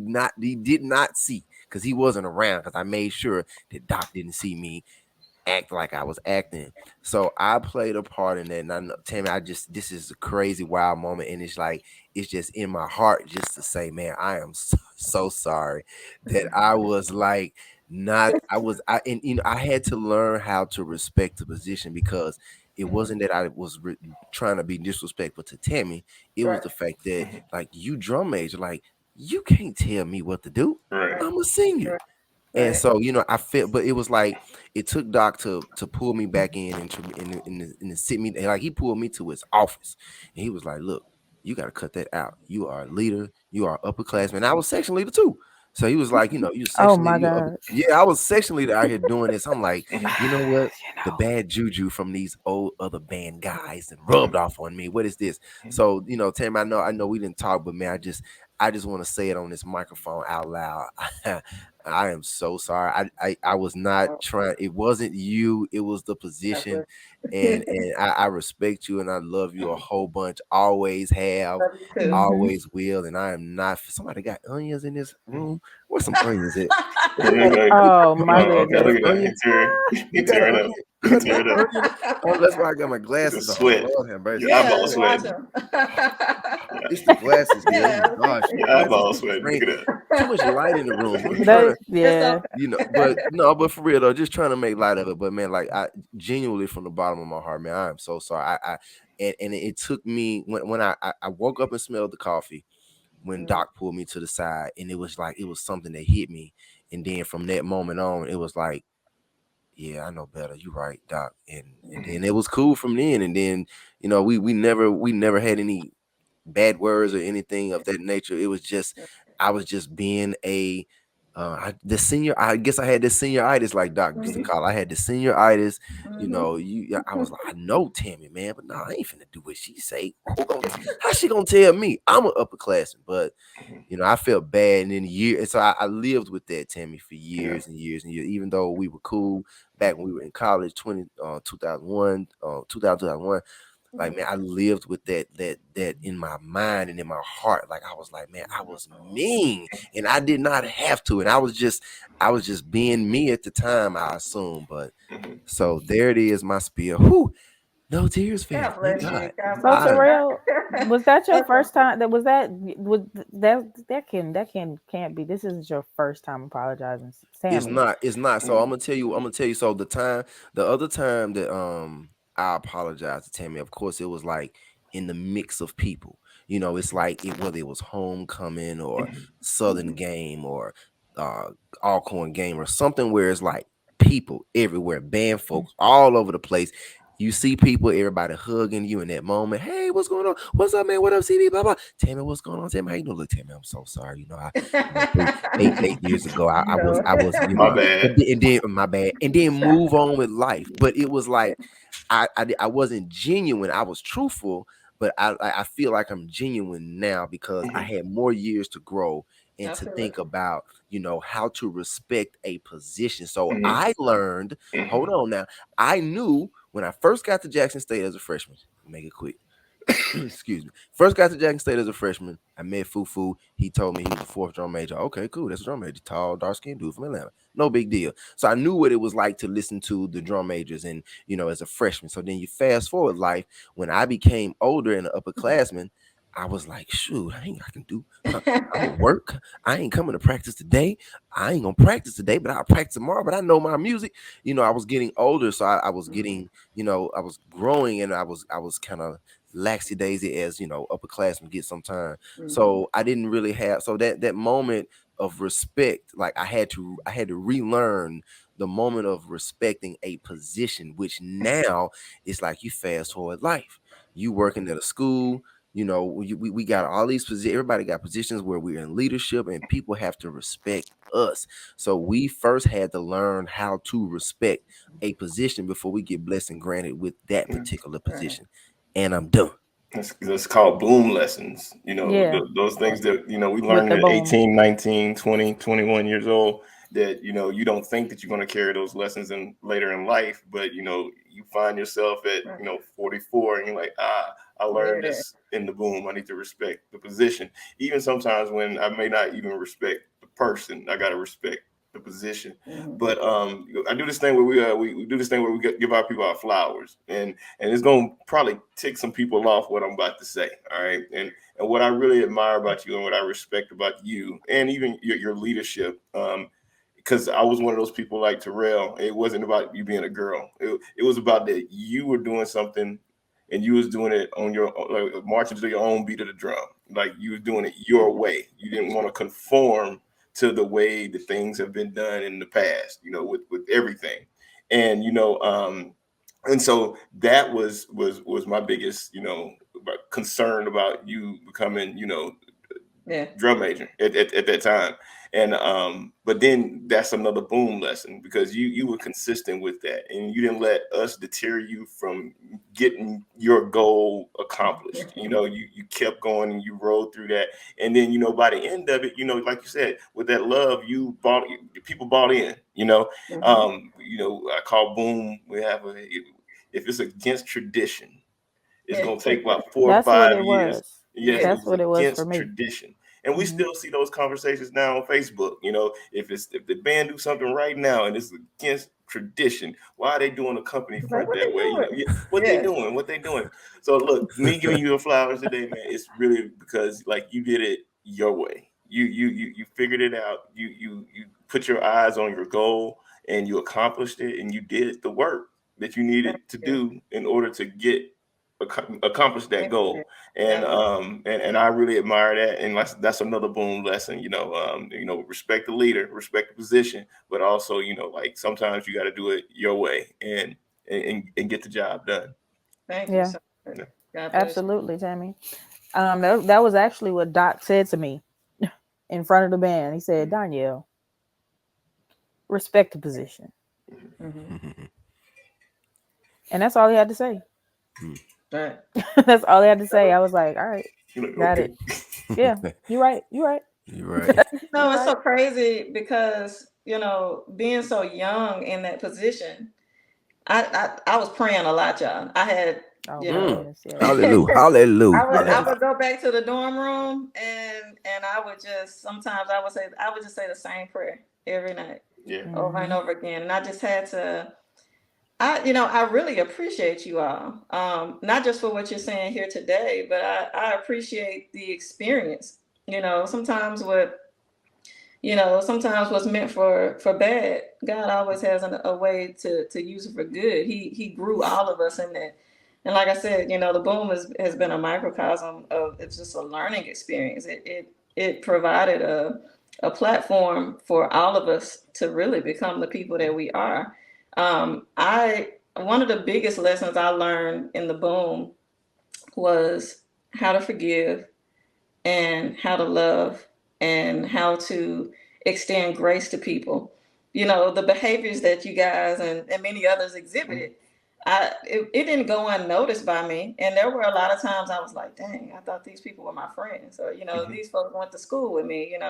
did not see because he wasn't around. Because I made sure that Doc didn't see me act like I was acting. So I played a part in that. And I know, Tammy, this is a crazy wild moment. And it's like, it's just in my heart just to say, man, I am so sorry that I was like, not, I was, and I had to learn how to respect the position because it wasn't that I was trying to be disrespectful to Tammy. It was Right. the fact that, Mhm. like, you drum major, like, you can't tell me what to do. Right. I'm a senior. Right. And Right. so, I felt, but it was like it took Doc to pull me back in and to sit me, and like he pulled me to his office, and he was like, "Look, you got to cut that out. You are a leader. You are upperclassman. I was section leader too." So he was like, "You Oh section leader. my You God. yeah, I was section leader out here doing this." I'm like, Mhm. you know what? You The know. bad juju from these old other band guys and rubbed off on me. What is this? So, Tam, I know we didn't talk, but man, I just want to say it on this microphone out loud. I am so sorry. I was not trying. It wasn't you. It was the God position, bless. and I respect you and I love you a whole bunch. Always have, Love you too. Hmm. always will. And I am not. Somebody got onions in this room. Where's some onions at? And then, Oh my oh, okay, You got goodness. look an at that. onion? He You got an tearing up. onion? He Cut that tearing up. onion. Oh, that's why I got my It's a glasses on. sweat. Lord have mercy. Your Yeah, eyeballs just watch sweating. him. Yeah. It's the glasses, girl. Oh Yeah. my gosh, these Your glasses eyeballs too sweating. Look strange. at that. Too much light in the room. I'm trying That to It's yeah. okay. but no, but for real though, just trying to make light of it. But man, like I genuinely from the bottom of my heart, man, I am so sorry. And it took me when I woke up and smelled the coffee. when Doc pulled me to the side, and it was like it was something that hit me. And then from that moment on, it was like, yeah, I know better. You right, Doc. And then it was cool from then. And then, we never had any bad words or anything of that nature. It was just I was just being the senior. I guess I had this senioritis, like Doc used to call. I had the senioritis. I was like, I know Tammy, man, but no, I ain't finna do what she say. How she gonna tell me? I'm an upperclassman, but I felt bad, and in years, so I lived with that Tammy for Yeah. years and years and years. Even though we were cool back when we were in college, 2001, 2001. Like, man, I lived with that in my mind and in my heart. Like, I was like, man, I was mean, and I did not have to, and I was just being me at the time, I assume. But so there it is, my spiel. Whew, no tears, fam. God Thank bless you. God. God So bless you. Terrell, was that your That's first awesome. time? That can't be. This isn't your first time apologizing, It's Sammy. not. It's not. So I'm gonna tell you. So the other time that I apologized to Tammy, of course, it was like in the mix of people. It's like whether it was homecoming or Southern game or uh Alcorn game or something where it's like people everywhere, band folks all over the place. You see people, everybody hugging you in that moment. Hey, what's going on? What's up, man? What up, CB? Blah blah. Tammy, what's going on? Tammy, how you doing? Look, Tammy, I'm so sorry. Three, 8 years ago, I was, My bad. and then my bad, and then move on with life. But it was like I wasn't genuine. I was truthful, but I feel like I'm genuine now because I had more years to grow and I to feel it. think about how to respect a position. So Mhm. I learned. Hold on now. I knew when I first got to Jackson State as a freshman. Make it quick. Excuse me. First got to Jackson State as a freshman. I met Fufu. He told me he was a fourth drum major. Okay, cool. That's a drum major. Tall, dark skinned dude from Atlanta. No big deal. So I knew what it was like to listen to the drum majors and, as a freshman. So then you fast forward life. When I became older and an upperclassman, I was like, shoot, I can do. I'm gonna work. I ain't coming to practice today. I ain't gonna practice today, but I'll practice tomorrow. But I know my music. I was getting older, so I was getting, I was growing, and I was kind of laxy daisy as upperclassmen get sometime. So I didn't really have that moment of respect. Like I had to relearn the moment of respecting a position, which now it's like you fast forward life. You working at a school, we got all these positions. Everybody got positions where we're in leadership, and people have to respect us. So we first had to learn how to respect a position before we get blessed and granted with that particular Right. position. And I'm done. That's called boom lessons. Yeah, Those things that, we with learned the at boom. 18, 19, 20, 21 years old that, you don't think that you're going to carry those lessons in later in life, but, you find yourself at, 44 and you're like, I learned Yeah. this in the boom. I need to respect the position. Even sometimes when I may not even respect the person, I got to respect the position. But I do this thing where we do this thing where we give our people our flowers, and it's gonna probably tick some people off what I'm about to say. All right, and what I really admire about you and what I respect about you, and even your leadership. Because I was one of those people like Terrell. It wasn't about you being a girl. It was about that you were doing something, and you was doing it on your like marching to your own beat of the drum. Like you was doing it your way. You didn't want to conform to the way the things have been done in the past. With everything, and and so that was my biggest concern about you becoming Yeah. drum major at that time. And but then that's another boom lesson because you were consistent with that and you didn't let us deter you from getting your goal accomplished. You kept going and you rode through that. And then by the end of it, like you said, with that love, people bought in. I call boom. We have if it's against tradition, it's Yeah. gonna take about four or That's what five it years. was. Yes, Yeah. That's it's what it was for against me. tradition. And we Hmm. still see those conversations now on Facebook. If the band do something right now and it's against tradition, why are they doing a company Like, front what that they way? doing? What they Yes. doing? What they doing? So look, me giving you the flowers today, man, it's really because like you did it your way. You figured it out. You put your eyes on your goal and you accomplished it and you did the work that you Thank needed to you. do in order to get accomplish that goal. And and I really admire that. And that's another boom lesson. Respect the leader, respect the position, but also like sometimes you got to do it your way and get the job done. Thank you so much. Yeah. God bless Absolutely, Tammy. That was actually what Doc said to me in front of the band. He said, Danielle, respect the position. And that's all he had to say. Right. That's all he had to say. I was like, all right, got Okay. it. Yeah, you're right. You're right. You're right. No, it's so crazy because, being so young in that position, I was praying a lot, y'all. I had, Oh, you yes, Hallelujah. Hallelujah. I would go back to the dorm room and I would just sometimes I would just say the same prayer every night. Yeah. Over and over again. And I just had to I really appreciate you all. Not just for what you're saying here today, but I appreciate the experience. Sometimes what's meant for bad, God always has a way to use it for good. He grew all of us in that. And like I said, the boom has been a microcosm of it's just a learning experience. It provided a platform for all of us to really become the people that we are. One of the biggest lessons I learned in the boom was how to forgive and how to love and how to extend grace to people. The behaviors that you guys and many others exhibited, it didn't go unnoticed by me. And there were a lot of times I was like, dang, I thought these people were my friends. Or, these folks went to school with me, and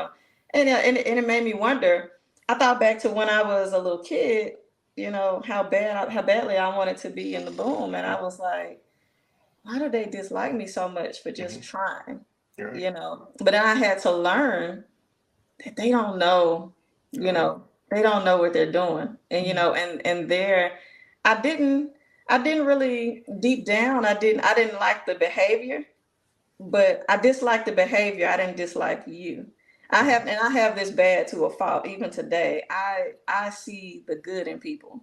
it made me wonder. I thought back to when I was a little kid, how badly I wanted to be in the boom. And I was like, why do they dislike me so much for just trying? Right. But then I had to learn that they don't know, they don't know what they're doing. And, and I didn't really deep down, I didn't like the behavior, but I disliked the behavior. I didn't dislike you. I have this bad to a fault. Even today, I see the good in people.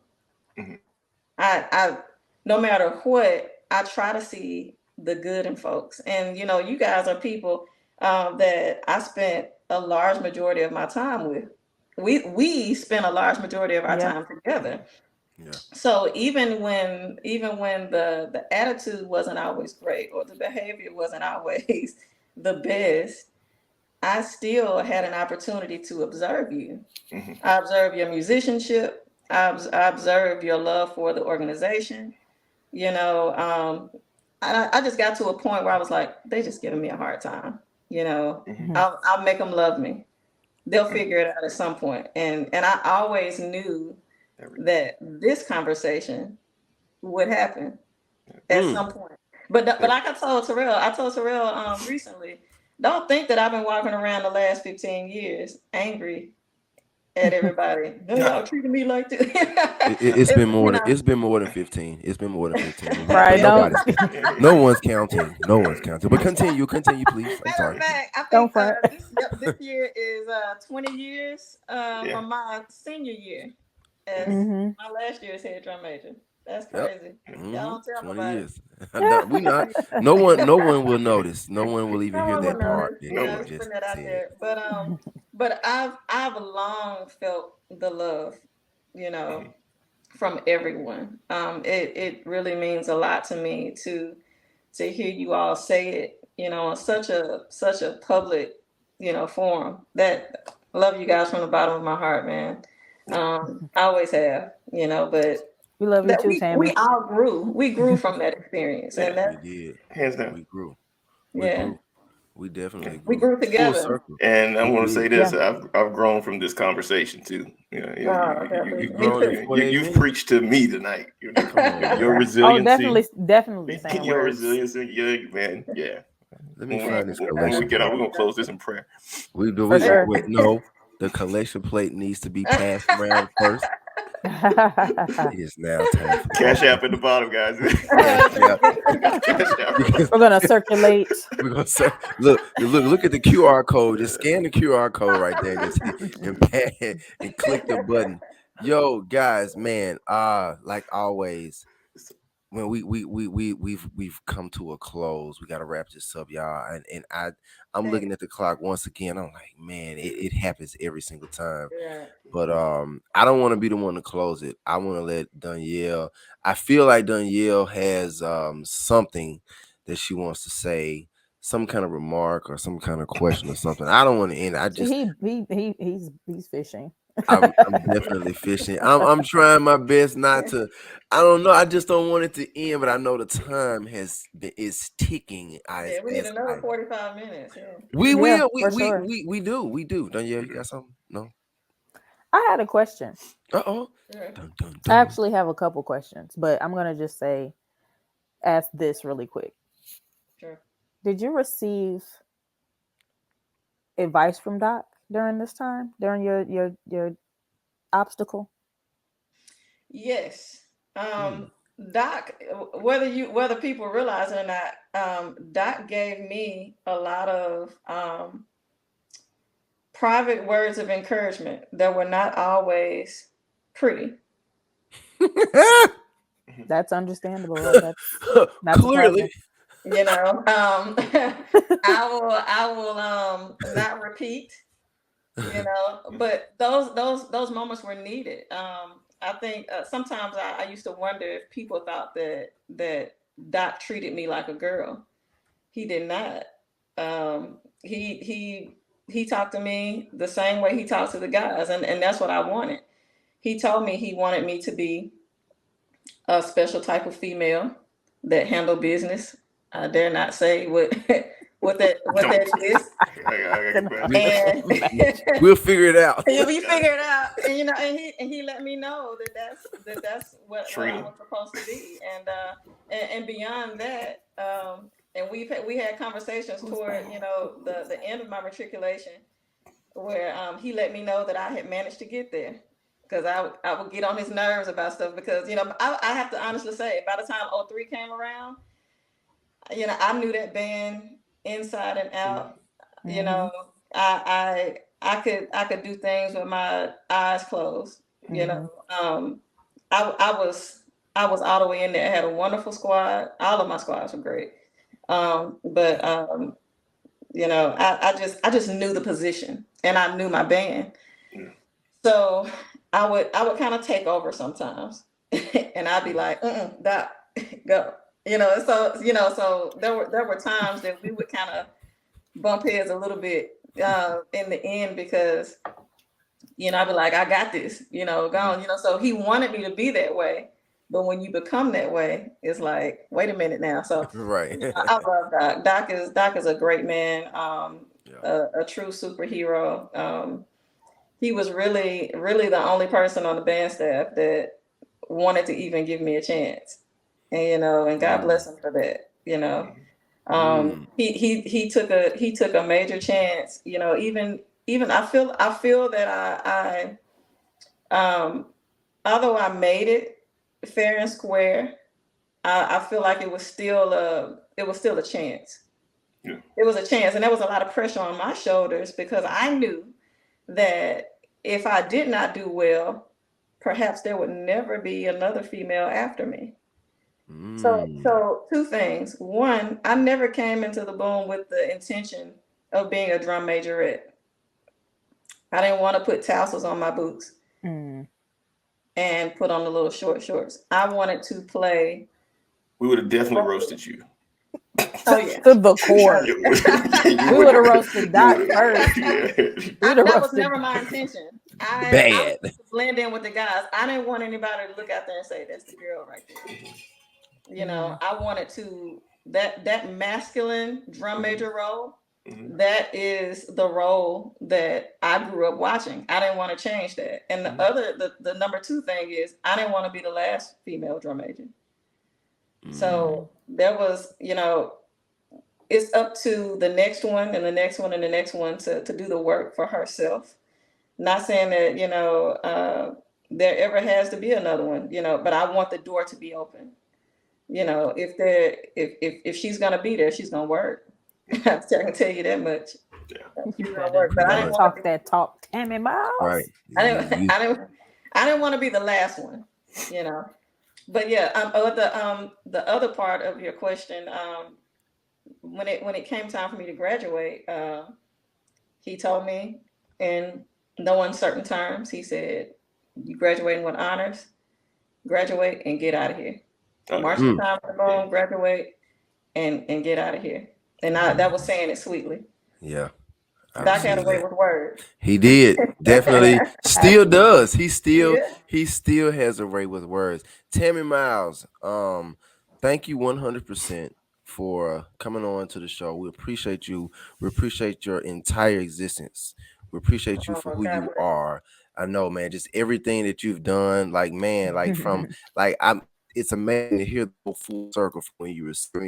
I no matter what, I try to see the good in folks. And you guys are people that I spent a large majority of my time with. We spent a large majority of our time together. Yeah. So even when the attitude wasn't always great or the behavior wasn't always the best, I still had an opportunity to observe you. I observed your musicianship. I observed your love for the organization. I just got to a point where I was like, they just giving me a hard time. I'll make them love me. They'll figure it out at some point. And I always knew that this conversation would happen at some point. But like I told Terrell recently, don't think that I've been walking around the last 15 years angry at everybody. Y'all treating me like this. It's been more than 15. It's been more than 15. Right. No one's counting. No one's counting. But continue, please. I'm sorry. Matter of fact, I think this year is 20 years from my senior year as my last year's head drum major. That's crazy. Y'all don't tell 20 nobody. years. We not. No one will notice. No one will even hear that part. Yeah, just putting that out there. But I've long felt the love, from everyone. It really means a lot to me to hear you all say it, on such a public, forum. That I love you guys from the bottom of my heart, man. I always have, but we love you too, Tammy. We all grew. We grew from that experience, and that we did. Hands down. We grew. We definitely grew. We grew together. And I want to say this: I've grown from this conversation too. You've preached to me tonight. Your resiliency. Oh, definitely. Your resiliency, man. Yeah. Let me find this When collection. we get out, we're gonna close this in prayer. Wait, no. The collection plate needs to be passed around first. It is now time for Cash App at the bottom, guys. We're gonna circulate. Look at the QR code. Just scan the QR code right there and click the button. Yo, guys, man, like always, Well, we've come to a close. We got to wrap this up, y'all. And I'm looking at the clock once again. I'm like, man, it happens every single time. Yeah. But I don't want to be the one to close it. I want to let Danielle. I feel like Danielle has something that she wants to say, some kind of remark or some kind of question or something. I don't want to end. I just He's fishing. I'm definitely fishing. I'm trying my best not to. I don't know. I just don't want it to end, but I know the time is ticking. Yeah, we need another 45 minutes. Yeah. We Yeah, will. for sure. We do. Danielle, you got something? No. I had a question. Uh-oh. Yeah. Dun, dun, I dun. actually have a couple questions, but I'm gonna just ask this really quick. Sure. Did you receive advice from Doc during this time, during your obstacle? Yes. Doc, whether people realize it or not, Doc gave me a lot of private words of encouragement that were not always pretty. That's understandable. That's not Clearly. surprising. You know, I will not repeat. You know, but those moments were needed. I think sometimes I used to wonder if people thought that Doc treated me like a girl. He did not. He talked to me the same way he talks to the guys, and that's what I wanted. He told me he wanted me to be a special type of female that handle business. I dare not say what that is. And We'll figure it out. you figure it out, and you know, and he let me know that's what I was supposed to be, and beyond that, and we had conversations toward the end of my matriculation, where he let me know that I had managed to get there, because I would get on his nerves about stuff, because I have to honestly say, by the time '03 came around, I knew that band inside and out. You know, I could do things with my eyes closed. You know, I was all the way in there. I had a wonderful squad. All of my squads were great. But I just knew the position, and I knew my band. So I would kind of take over sometimes, and I'd be like, Doc, go. So there were times that we would kind of bump heads a little bit in the end, because I'd be like, I got this, go on, so he wanted me to be that way, but when you become that way, it's like, wait a minute now. So Right. I love Doc. Doc is a great man, a true superhero. He was really the only person on the band staff that wanted to even give me a chance, and and God bless him for that. He took a major chance. Even I feel that I although I made it fair and square, I feel like it was still a chance. Yeah. It was a chance, and there was a lot of pressure on my shoulders, because I knew that if I did not do well, perhaps there would never be another female after me. So two things. One, I never came into the Boom with the intention of being a drum majorette. I didn't want to put tassels on my boots and put on the little short shorts. I wanted to play. We would have definitely roasted you. Oh yeah, to the core. We would have roasted Doc first. That was never my intention. I Bad. wanted to blend in with the guys. I didn't want anybody to look out there and say, "That's the girl right there." I wanted to that masculine drum major role. That is the role that I grew up watching. I didn't want to change that. And the number two thing is, I didn't want to be the last female drum major. So there was, it's up to the next one and the next one and the next one to do the work for herself. Not saying that, there ever has to be another one, but I want the door to be open. If she's gonna be there, she's gonna work. I can tell you that much. Yeah. She's gonna work. But I didn't talk that talk, Tammy Myles. Right. I didn't want to be the last one, But yeah, the other part of your question, when it came time for me to graduate, he told me in no uncertain terms, he said, "You graduating with honors, graduate and get out of here. March Okay. in time for the boom, graduate and get out of here." And that was saying it sweetly. Yeah, I Doc had a received way that. with words. He did. Definitely still does. He Yeah. still has a way with words. Tammy Myles, thank you 100% for coming on to the show. We appreciate you. We appreciate your entire existence. We appreciate you for Oh, who God you bless. are. I know, man, just everything that you've done, like, man, like from like I'm it's amazing to hear the whole full circle from when you were 7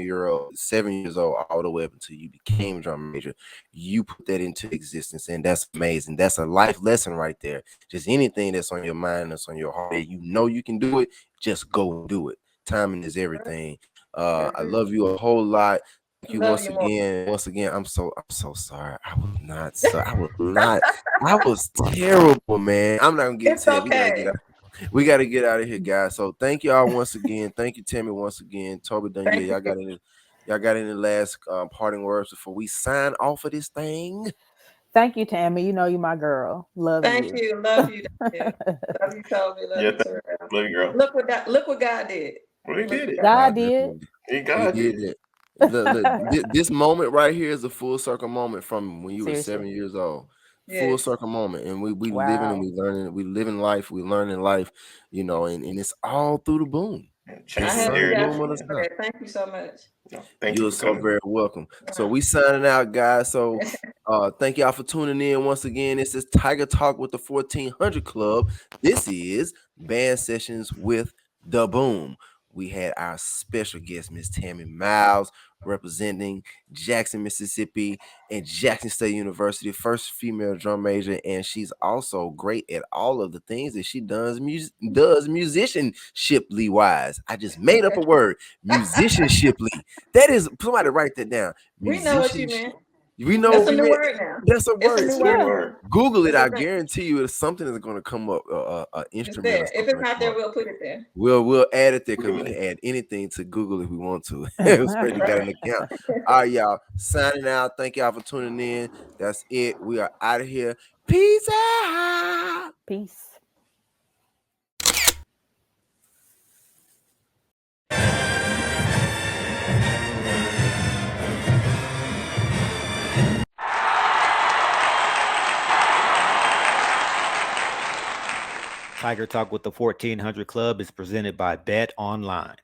years old, all the way up until you became a drum major. You put that into existence, and that's amazing. That's a life lesson right there. Just anything that's on your mind, that's on your heart, you know you can do it, just go do it. Timing is everything. I love you a whole lot. Thank you Love once you more. again. Once again, I'm so sorry. I was terrible, man. I'm not gonna get It's into it. We gotta get okay. out. We gotta get out of here, guys. So thank y'all once again. Thank you, Tammy, once again. Toby Daniel, Thank you. y'all got any last parting words before we sign off of this thing? Thank you, Tammy. You know you my girl. Love Thank you. you. Love you. Daniel. Love you, Toby. Love Yeah, you, Terrell. love you, girl. Look what God did. Well, he Look did what it. God God God did. definitely He He God did did. it. This moment right here is a full circle moment from when you were Seriously. 7 years old. Full Yes. circle moment, and we living and Wow. we learning, we living life, we learning life, and it's all through the boom. And I It's changing have on you the guys boom narratives. on the And, for side. that. Thank you so much. thank you You're for so coming. very welcome. So Uh, we signing out, guys. So thank y'all for tuning in once again. This is Tiger Talk with the 1400 Club. This is Band Sessions with the Boom. We had our special guest, Miss Tammy Myles, representing Jackson, Mississippi, and Jackson State University, first female drum major, and she's also great at all of the things that she does musicianshiply wise. I just made up a word, musicianshiply. That is, somebody write that down. we know what you Musicianship. meant. We know That's what a we new meant. word now. That's a It's a word. new It's a new Yeah. word. word. Google it. It's a I thing. guarantee you, something is going to come up. It's Instrument or there. If something it's will not come there, up. we'll put it there. We'll add it there We because we can can add anything to Google if we want to. Especially got Right. an account. All right, y'all. Signing out. Thank y'all for tuning in. That's it. We are out of here. Peace out. Peace. Tiger Talk with the 1400 Club is presented by BetOnline.